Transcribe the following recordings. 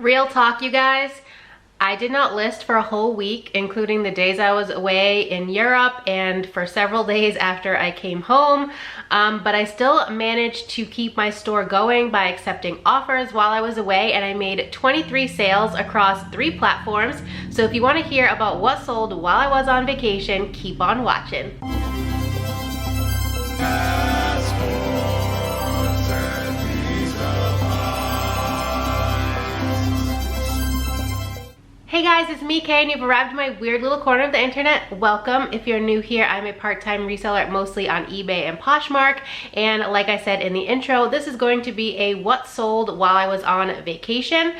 Real talk, you guys. I did not list for a whole week, including the days I was away in Europe and for several days after I came home, but I still managed to keep my store going by accepting offers while I was away, and I made 23 sales across 3 platforms. So if you want to hear about what sold while I was on vacation, keep on watching. Hey guys, it's me, Kay, and you've arrived at my weird little corner of the internet. Welcome. If you're new here, I'm a part-time reseller mostly on eBay and Poshmark, and like I said in the intro, this is going to be a what sold while I was on vacation.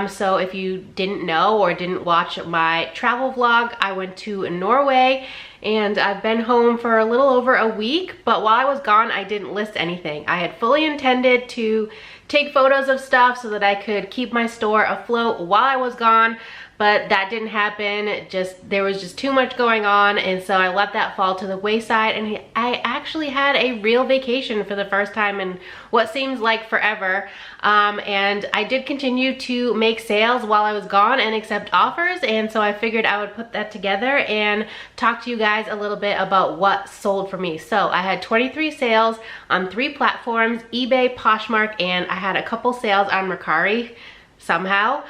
So if you didn't know or didn't watch my travel vlog, I went to Norway and I've been home for a little over a week, but while I was gone, I didn't list anything. I had fully intended to take photos of stuff so that I could keep my store afloat while I was gone, but that didn't happen. There was just too much going on, and so I let that fall to the wayside, and I actually had a real vacation for the first time in what seems like forever. And I did continue to make sales while I was gone and accept offers, and so I figured I would put that together and talk to you guys a little bit about what sold for me. So I had 23 sales on 3 platforms, eBay, Poshmark, and I had a couple sales on Mercari somehow.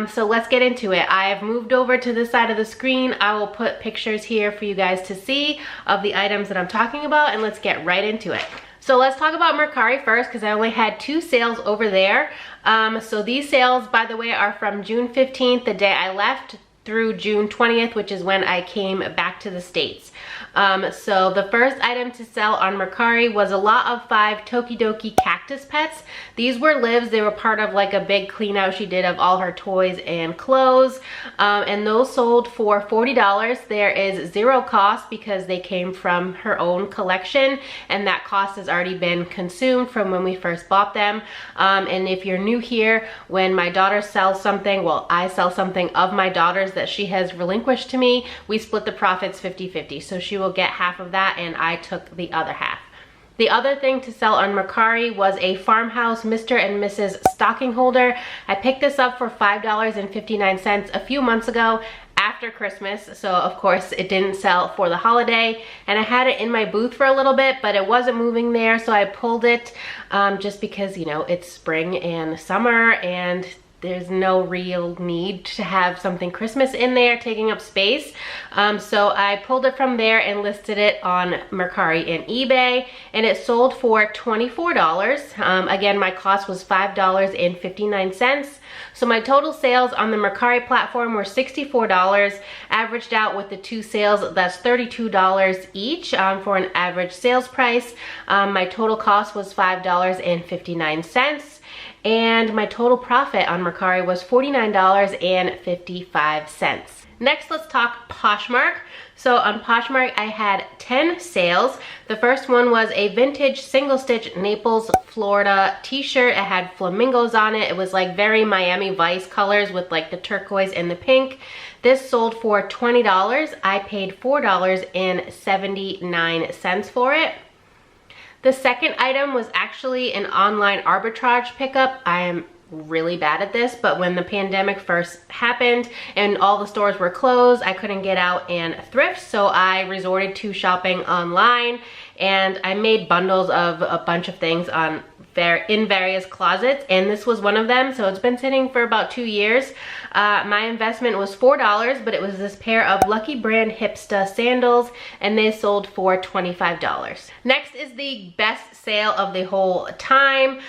So let's get into it. I've moved over to this side of the screen. I will put pictures here for you guys to see of the items that I'm talking about, and let's get right into it. So let's talk about Mercari first, because I only had 2 sales over there. So these sales, by the way, are from June 15th, the day I left, through June 20th, which is when I came back to the States. So the first item to sell on Mercari was a lot of 5 Tokidoki cactus pets. These were Liv's. They were part of like a big clean out she did of all her toys and clothes, and those sold for $40. There is 0 cost because they came from her own collection, and that cost has already been consumed from when we first bought them. And if you're new here, when my daughter sells something, well, I sell something of my daughter's that she has relinquished to me, we split the profits 50-50. So she will get half of that and I took the other half. The other thing to sell on Mercari was a farmhouse Mr. and Mrs. stocking holder. I picked this up for $5.59 a few months ago after Christmas, so of course it didn't sell for the holiday, and I had it in my booth for a little bit, but it wasn't moving there, so I pulled it just because, you know, it's spring and summer and there's no real need to have something Christmas in there taking up space. So I pulled it from there and listed it on Mercari and eBay, and it sold for $24. Again, my cost was $5.59. So my total sales on the Mercari platform were $64, averaged out with the 2 sales, that's $32 each for an average sales price. My total cost was $5.59. And my total profit on Mercari was $49.55. Next, let's talk Poshmark. So on Poshmark, I had 10 sales. The first one was a vintage single stitch Naples, Florida t-shirt. It had flamingos on it. It was like very Miami Vice colors with like the turquoise and the pink. This sold for $20. I paid $4.79 for it. The second item was actually an online arbitrage pickup. I am really bad at this, but when the pandemic first happened and all the stores were closed, I couldn't get out and thrift, so I resorted to shopping online, and I made bundles of a bunch of things in various closets, and this was one of them. So it's been sitting for about 2 years. My investment was $4, but it was this pair of Lucky Brand Hipsta sandals, and they sold for $25. Next is the best sale of the whole time.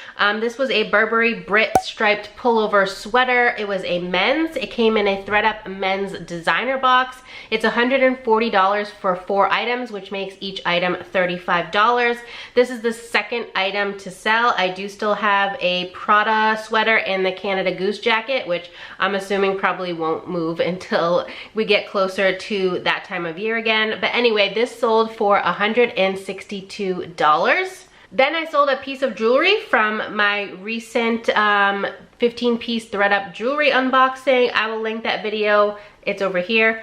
This was a Burberry Brit striped pullover sweater. It was a men's. It came in a thread-up men's designer box. It's $140 for 4 items, which makes each item $35. This is the second item to sell. I do still have a Prada sweater and the Canada Goose jacket, which I'm assuming probably won't move until we get closer to that time of year again. But anyway, this sold for $162. Then I sold a piece of jewelry from my recent 15-piece thread-up jewelry unboxing. I will link that video. It's over here.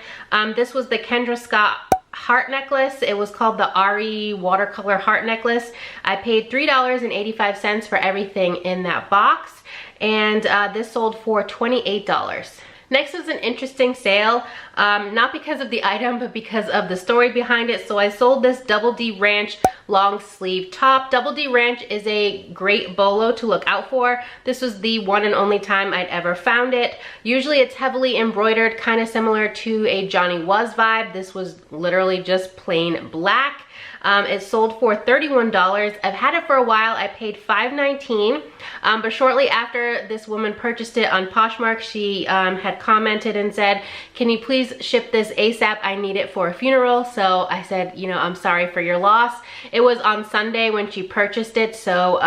This was the Kendra Scott heart necklace. It was called the RE watercolor heart necklace. I paid $3.85 for everything in that box. and this sold for $28. Next is an interesting sale, not because of the item, but because of the story behind it. So I sold this Double D Ranch long sleeve top. Double D Ranch is a great bolo to look out for. This was the one and only time I'd ever found it. Usually it's heavily embroidered, kind of similar to a Johnny Was vibe. This was literally just plain black. It sold for $31. I've had it for a while. I paid $5.19, but shortly after this woman purchased it on Poshmark, she had commented and said, "Can you please ship this ASAP? I need it for a funeral." So I said, you know, I'm sorry for your loss. It was on Sunday when she purchased it, so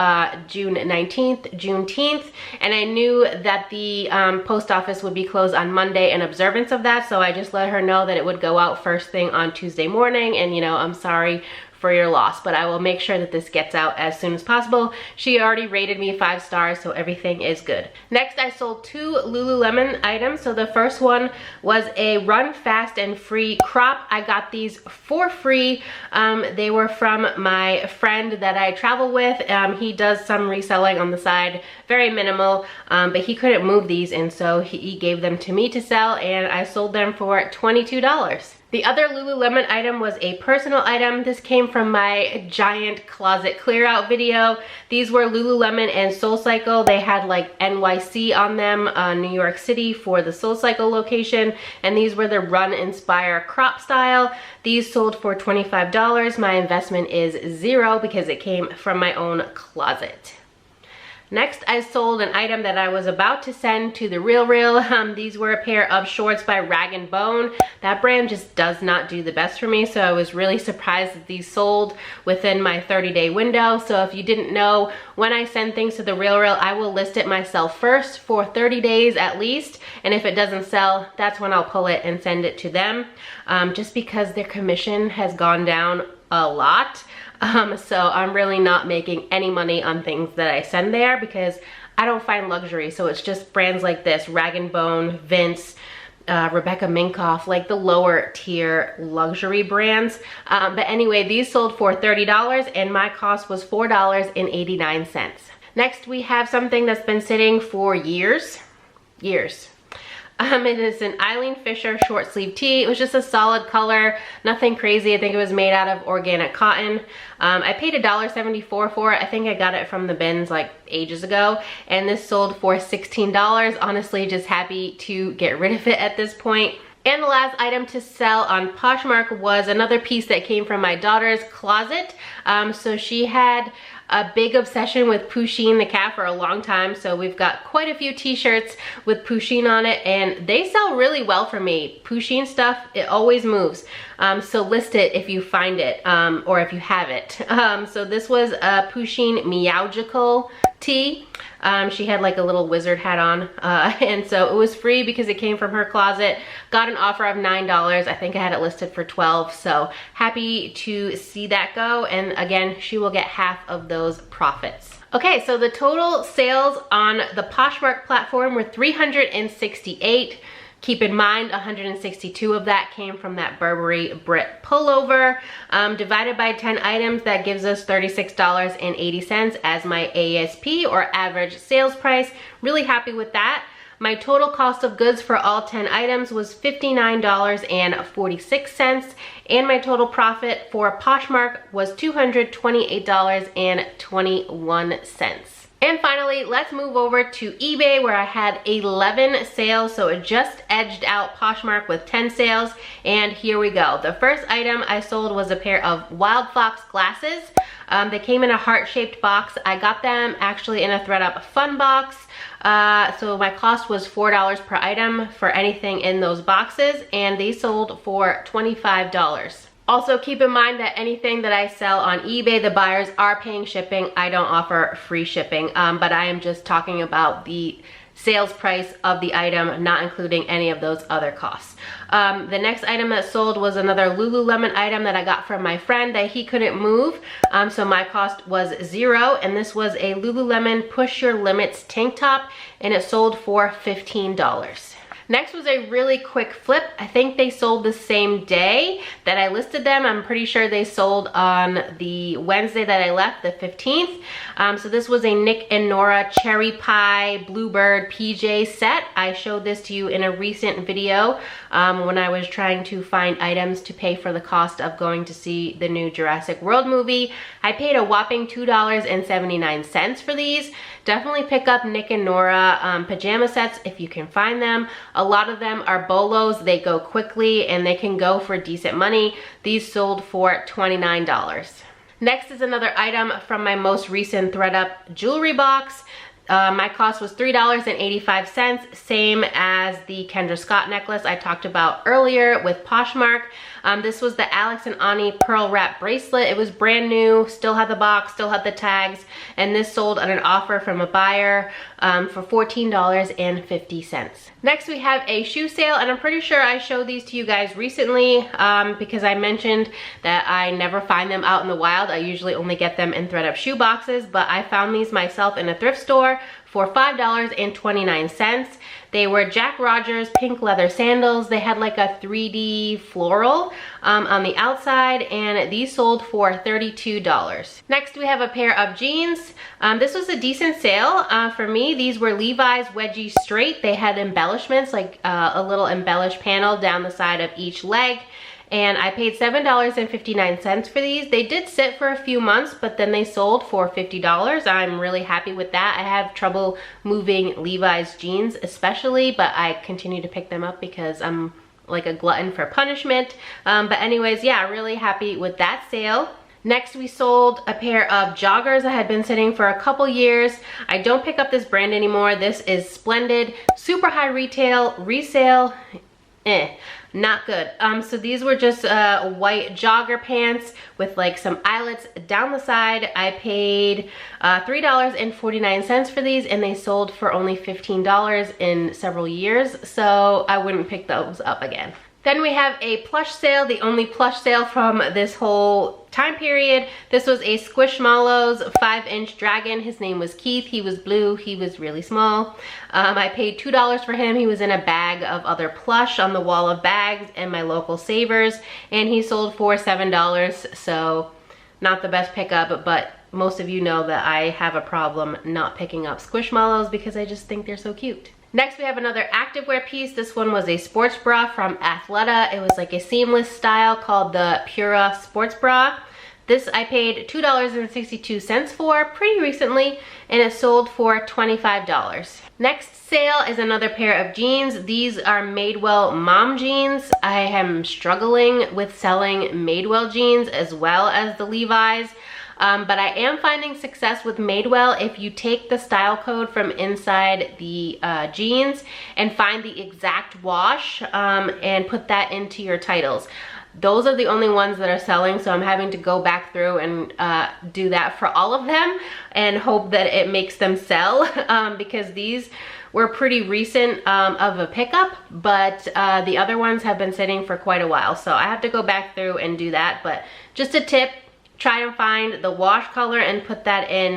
June 19th, Juneteenth, and I knew that the post office would be closed on Monday in observance of that, so I just let her know that it would go out first thing on Tuesday morning, and you know, I'm sorry for your loss, but I will make sure that this gets out as soon as possible. She already rated me 5 stars, so everything is good. Next, I sold 2 Lululemon items. So the first one was a Run Fast and Free crop. I got these for free. They were from my friend that I travel with. He does some reselling on the side, very minimal, but he couldn't move these, and so he gave them to me to sell, and I sold them for $22. The other Lululemon item was a personal item. This came from my giant closet clear out video. These were Lululemon and SoulCycle. They had like NYC on them, New York City for the SoulCycle location. And these were the Run Inspire crop style. These sold for $25. My investment is $0 because it came from my own closet. Next, I sold an item that I was about to send to the RealReal. These were a pair of shorts by Rag & Bone. That brand just does not do the best for me, so I was really surprised that these sold within my 30-day window. So if you didn't know, when I send things to the RealReal, I will list it myself first for 30 days at least, and if it doesn't sell, that's when I'll pull it and send it to them, just because their commission has gone down a lot. So I'm really not making any money on things that I send there because I don't find luxury. So it's just brands like this, Rag & Bone, Vince, Rebecca Minkoff, like the lower tier luxury brands. But anyway, these sold for $30 and my cost was $4.89. Next, we have something that's been sitting for years. It is an Eileen Fisher short sleeve tee. It was just a solid color, nothing crazy. I think it was made out of organic cotton. I paid $1.74 for it. I think I got it from the bins like ages ago, and this sold for $16. Honestly, just happy to get rid of it at this point. And the last item to sell on Poshmark was another piece that came from my daughter's closet. So she had a big obsession with Pusheen the cat for a long time, so we've got quite a few t-shirts with Pusheen on it, and they sell really well for me. Pusheen stuff, it always moves. So list it if you find it, or if you have it. So this was a Pusheen Meowgical tee. She had like a little wizard hat on, and so it was free because it came from her closet. Got an offer of $9. I think I had it listed for $12, so happy to see that go. And again, she will get half of those profits. Okay, so the total sales on the Poshmark platform were 368. Keep in mind, 162 of that came from that Burberry Brit pullover. Divided by 10 items, that gives us $36.80 as my ASP, or average sales price. Really happy with that. My total cost of goods for all 10 items was $59.46, and my total profit for Poshmark was $228.21. And finally, let's move over to eBay, where I had 11 sales, so it just edged out Poshmark with 10 sales, and here we go. The first item I sold was a pair of Wild Fox glasses. They came in a heart-shaped box. I got them actually in a ThredUp fun box. So my cost was $4 per item for anything in those boxes, and they sold for $25. Also, keep in mind that anything that I sell on eBay, the buyers are paying shipping. I don't offer free shipping, but I am just talking about the sales price of the item, not including any of those other costs. The next item that sold was another Lululemon item that I got from my friend that he couldn't move, so my cost was $0, and this was a Lululemon Push Your Limits tank top, and it sold for $15. Next was a really quick flip. I think they sold the same day that I listed them. I'm pretty sure they sold on the Wednesday that I left, the 15th. So this was a Nick and Nora Cherry Pie Bluebird PJ set. I showed this to you in a recent video when I was trying to find items to pay for the cost of going to see the new Jurassic World movie. I paid a whopping $2.79 for these. Definitely pick up Nick and Nora pajama sets if you can find them. A lot of them are bolos. They go quickly and they can go for decent money. These sold for $29. Next is another item from my most recent ThredUp jewelry box. My cost was $3.85, same as the Kendra Scott necklace I talked about earlier with Poshmark. This was the Alex and Ani pearl wrap bracelet. It was brand new, still had the box, still had the tags, and this sold on an offer from a buyer for $14.50. Next we have a shoe sale, and I'm pretty sure I showed these to you guys recently because I mentioned that I never find them out in the wild. I usually only get them in ThredUp shoe boxes, but I found these myself in a thrift store for $5.29. They were Jack Rogers pink leather sandals. They had like a 3D floral on the outside, and these sold for $32. Next we have a pair of jeans. This was a decent sale for me. These were Levi's wedgie straight. They had embellishments, like a little embellished panel down the side of each leg. And I paid $7.59 for these. They did sit for a few months, but then they sold for $50. I'm really happy with that. I have trouble moving Levi's jeans especially, but I continue to pick them up because I'm like a glutton for punishment. But anyways, yeah, really happy with that sale. Next, we sold a pair of joggers that had been sitting for a couple years. I don't pick up this brand anymore. This is Splendid, super high retail, resale, not good. So these were just white jogger pants with like some eyelets down the side. I paid $3.49 for these, and they sold for only $15 in several years, so I wouldn't pick those up again. Then we have a plush sale, the only plush sale from this whole time period. This was a Squishmallows 5-inch dragon. His name was Keith. He was blue. He was really small. I paid $2 for him. He was in a bag of other plush on the wall of bags and my local Savers, and he sold for $7. So not the best pickup, but most of you know that I have a problem not picking up Squishmallows because I just think they're so cute. Next, we have another activewear piece. This one was a sports bra from Athleta. It was like a seamless style called the Pura Sports Bra. This I paid $2.62 for pretty recently, and it sold for $25. Next sale is another pair of jeans. These are Madewell mom jeans. I am struggling with selling Madewell jeans as well as the Levi's. But I am finding success with Madewell if you take the style code from inside the jeans and find the exact wash and put that into your titles. Those are the only ones that are selling, so I'm having to go back through and do that for all of them and hope that it makes them sell because these were pretty recent of a pickup, but the other ones have been sitting for quite a while, so I have to go back through and do that. But just a tip, try and find the wash color and put that in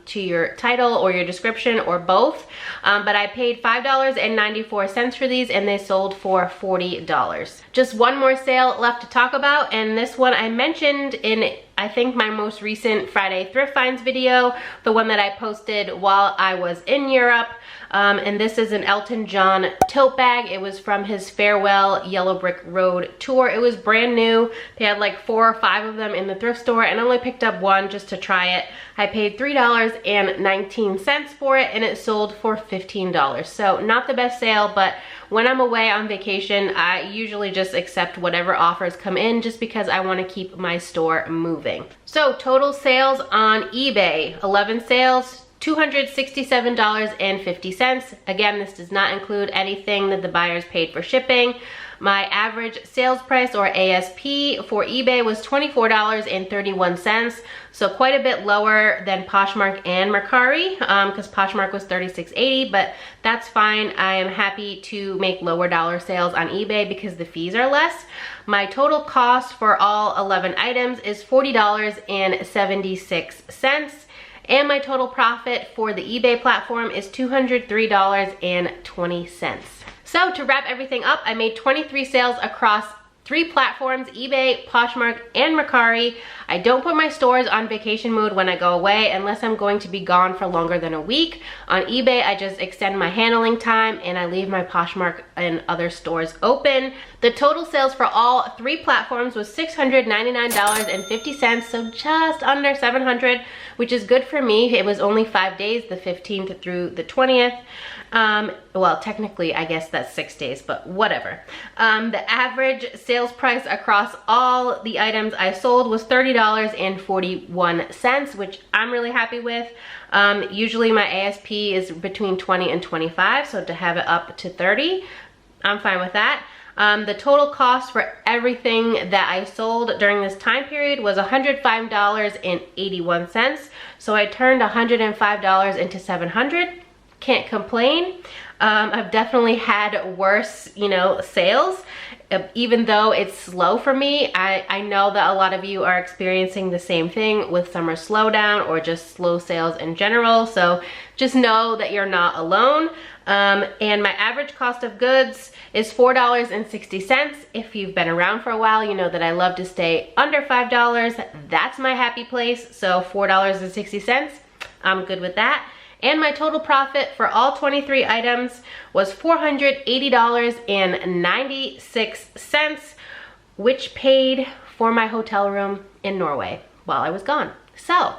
to your title or your description or both. But I paid $5.94 for these, and they sold for $40. Just one more sale left to talk about, and this one I mentioned in I think my most recent Friday Thrift Finds video, the one that I posted while I was in Europe. And this is an Elton John tote bag. It was from his Farewell Yellow Brick Road tour. It was brand new. They had like 4 or 5 of them in the thrift store, and I only picked up one just to try it. I paid $3.19 for it, and it sold for $15. So not the best sale, but when I'm away on vacation, I usually just accept whatever offers come in just because I want to keep my store moving. So total sales on eBay, 11 sales, $267.50. Again, this does not include anything that the buyers paid for shipping. My average sales price, or ASP, for eBay was $24.31, so quite a bit lower than Poshmark and Mercari, because Poshmark was $36.80, but that's fine. I am happy to make lower dollar sales on eBay because the fees are less. My total cost for all 11 items is $40.76. And my total profit for the eBay platform is $203.20. So to wrap everything up, I made 23 sales across 3 platforms: eBay, Poshmark, and Mercari. I don't put my stores on vacation mode when I go away unless I'm going to be gone for longer than a week. On eBay, I just extend my handling time and I leave my Poshmark and other stores open. The total sales for all 3 platforms was $699.50, so just under $700, which is good for me. It was only 5 days, the 15th through the 20th. Well, technically, I guess that's 6 days, but whatever. The average sales price across all the items I sold was $30.41, which I'm really happy with. Usually my ASP is between 20 and 25, so to have it up to 30, I'm fine with that. The total cost for everything that I sold during this time period was $105.81, so I turned $105 into $700. Can't complain. I've definitely had worse, sales. Even though it's slow for me, I know that a lot of you are experiencing the same thing with summer slowdown or just slow sales in general. So just know that you're not alone. And my average cost of goods is $4.60. If you've been around for a while, you know that I love to stay under $5. That's my happy place. So $4.60, I'm good with that. And my total profit for all 23 items was $480.96, which paid for my hotel room in Norway while I was gone. So,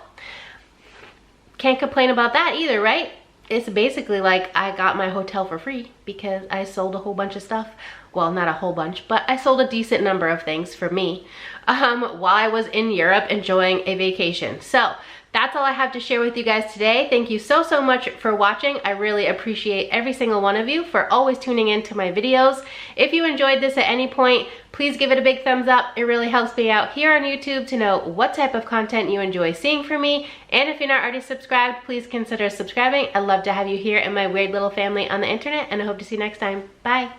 can't complain about that either, right? It's basically like I got my hotel for free because I sold a whole bunch of stuff. Well, not a whole bunch, but I sold a decent number of things for me while I was in Europe enjoying a vacation. So, that's all I have to share with you guys today. Thank you so much for watching. I really appreciate every single one of you for always tuning into my videos. If you enjoyed this at any point, please give it a big thumbs up. It really helps me out here on YouTube to know what type of content you enjoy seeing from me. And if you're not already subscribed, please consider subscribing. I'd love to have you here in my weird little family on the internet, and I hope to see you next time. Bye.